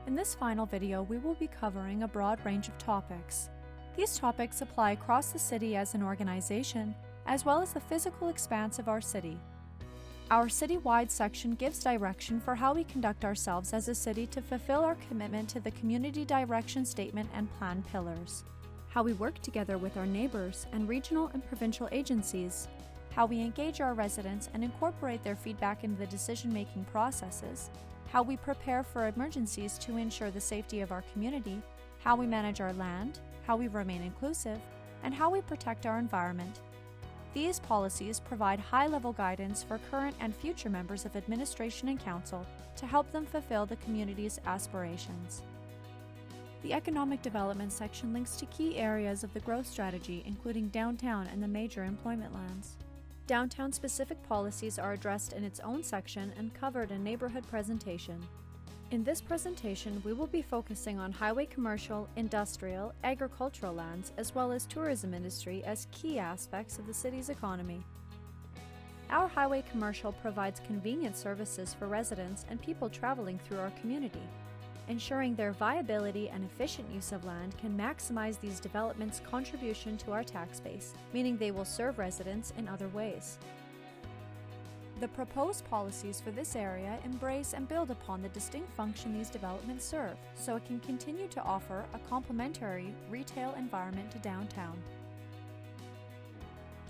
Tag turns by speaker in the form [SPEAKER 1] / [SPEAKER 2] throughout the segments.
[SPEAKER 1] In this final video, we will be covering a broad range of topics. These topics apply across the city as an organization, as well as the physical expanse of our city. Our city-wide section gives direction for how we conduct ourselves as a city to fulfill our commitment to the Community Direction Statement and Plan pillars, how we work together with our neighbors and regional and provincial agencies, how we engage our residents and incorporate their feedback into the decision-making processes, how we prepare for emergencies to ensure the safety of our community, how we manage our land, how we remain inclusive, and how we protect our environment. These policies provide high-level guidance for current and future members of administration and council to help them fulfill the community's aspirations. The economic development section links to key areas of the growth strategy, including downtown and the major employment lands. Downtown-specific policies are addressed in its own section and covered in neighborhood presentation. In this presentation, we will be focusing on highway commercial, industrial, agricultural lands, as well as tourism industry as key aspects of the city's economy. Our highway commercial provides convenient services for residents and people traveling through our community. Ensuring their viability and efficient use of land can maximize these developments' contribution to our tax base, meaning they will serve residents in other ways. The proposed policies for this area embrace and build upon the distinct function these developments serve, so it can continue to offer a complementary retail environment to downtown.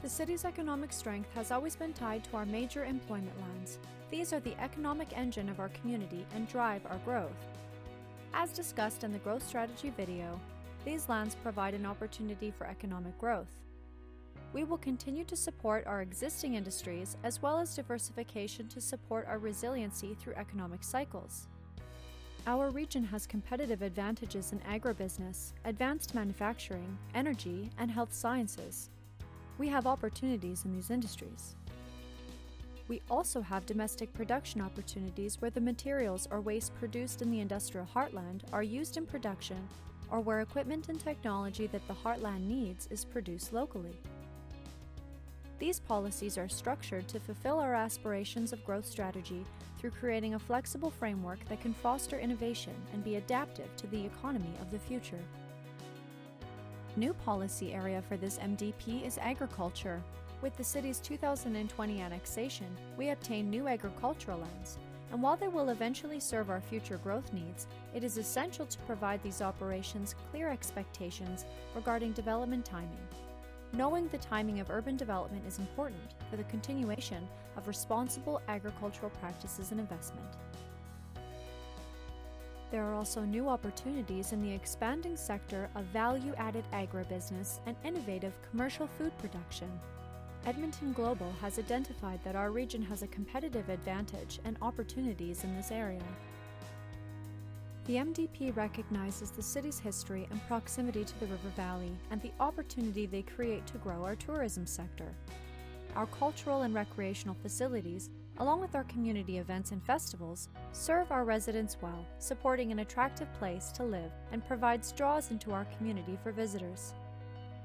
[SPEAKER 1] The city's economic strength has always been tied to our major employment lands. These are the economic engine of our community and drive our growth. As discussed in the growth strategy video, these lands provide an opportunity for economic growth. We will continue to support our existing industries as well as diversification to support our resiliency through economic cycles. Our region has competitive advantages in agribusiness, advanced manufacturing, energy, and health sciences. We have opportunities in these industries. We also have domestic production opportunities where the materials or waste produced in the industrial heartland are used in production, or where equipment and technology that the heartland needs is produced locally. These policies are structured to fulfill our aspirations of growth strategy through creating a flexible framework that can foster innovation and be adaptive to the economy of the future. New policy area for this MDP is agriculture. With the city's 2020 annexation, we obtain new agricultural lands, and while they will eventually serve our future growth needs, it is essential to provide these operations clear expectations regarding development timing. Knowing the timing of urban development is important for the continuation of responsible agricultural practices and investment. There are also new opportunities in the expanding sector of value-added agribusiness and innovative commercial food production. Edmonton Global has identified that our region has a competitive advantage and opportunities in this area. The MDP recognizes the city's history and proximity to the River Valley and the opportunity they create to grow our tourism sector. Our cultural and recreational facilities, along with our community events and festivals, serve our residents well, supporting an attractive place to live and provides draws into our community for visitors.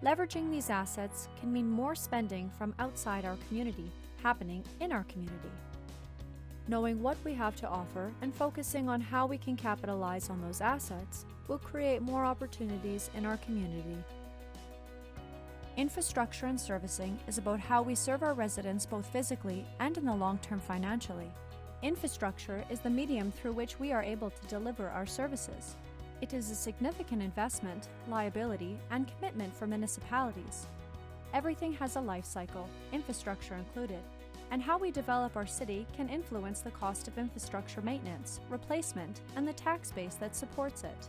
[SPEAKER 1] Leveraging these assets can mean more spending from outside our community happening in our community. Knowing what we have to offer and focusing on how we can capitalize on those assets will create more opportunities in our community. Infrastructure and servicing is about how we serve our residents both physically and in the long term financially. Infrastructure is the medium through which we are able to deliver our services. It is a significant investment, liability, and commitment for municipalities. Everything has a life cycle, infrastructure included, and how we develop our city can influence the cost of infrastructure maintenance, replacement, and the tax base that supports it.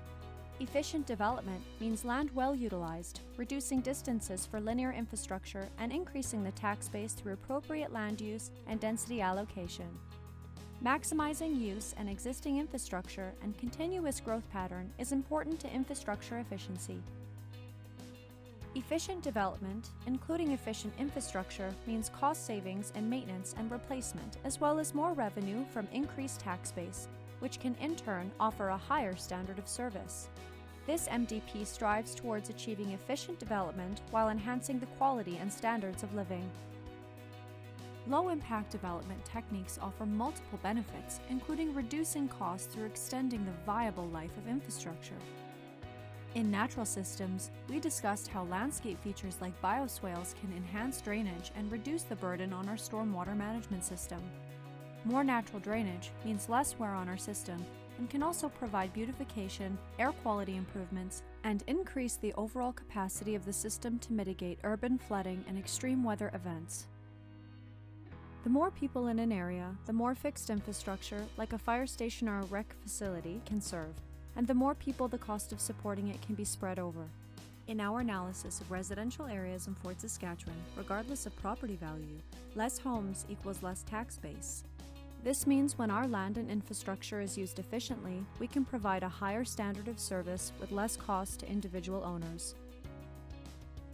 [SPEAKER 1] Efficient development means land well utilized, reducing distances for linear infrastructure and increasing the tax base through appropriate land use and density allocation. Maximizing use and existing infrastructure and continuous growth pattern is important to infrastructure efficiency. Efficient development, including efficient infrastructure, means cost savings in maintenance and replacement, as well as more revenue from increased tax base, which can in turn offer a higher standard of service. This MDP strives towards achieving efficient development while enhancing the quality and standards of living. Low-impact development techniques offer multiple benefits, including reducing costs through extending the viable life of infrastructure. In natural systems, we discussed how landscape features like bioswales can enhance drainage and reduce the burden on our stormwater management system. More natural drainage means less wear on our system and can also provide beautification, air quality improvements, and increase the overall capacity of the system to mitigate urban flooding and extreme weather events. The more people in an area, the more fixed infrastructure, like a fire station or a rec facility, can serve, and the more people the cost of supporting it can be spread over. In our analysis of residential areas in Fort Saskatchewan, regardless of property value, less homes equals less tax base. This means when our land and infrastructure is used efficiently, we can provide a higher standard of service with less cost to individual owners.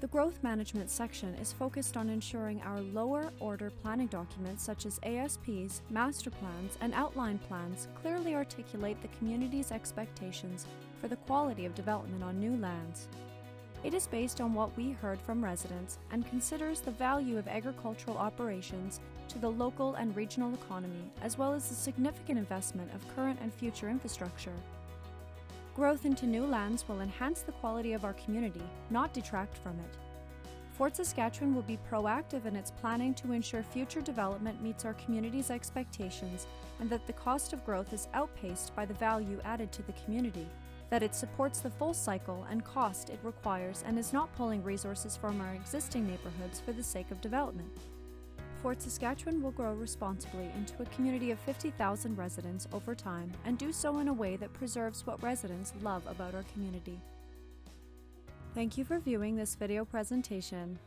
[SPEAKER 1] The growth management section is focused on ensuring our lower-order planning documents such as ASPs, master plans, and outline plans clearly articulate the community's expectations for the quality of development on new lands. It is based on what we heard from residents and considers the value of agricultural operations to the local and regional economy, as well as the significant investment of current and future infrastructure. Growth into new lands will enhance the quality of our community, not detract from it. Fort Saskatchewan will be proactive in its planning to ensure future development meets our community's expectations and that the cost of growth is outpaced by the value added to the community, that it supports the full cycle and cost it requires and is not pulling resources from our existing neighborhoods for the sake of development. Fort Saskatchewan will grow responsibly into a community of 50,000 residents over time and do so in a way that preserves what residents love about our community. Thank you for viewing this video presentation.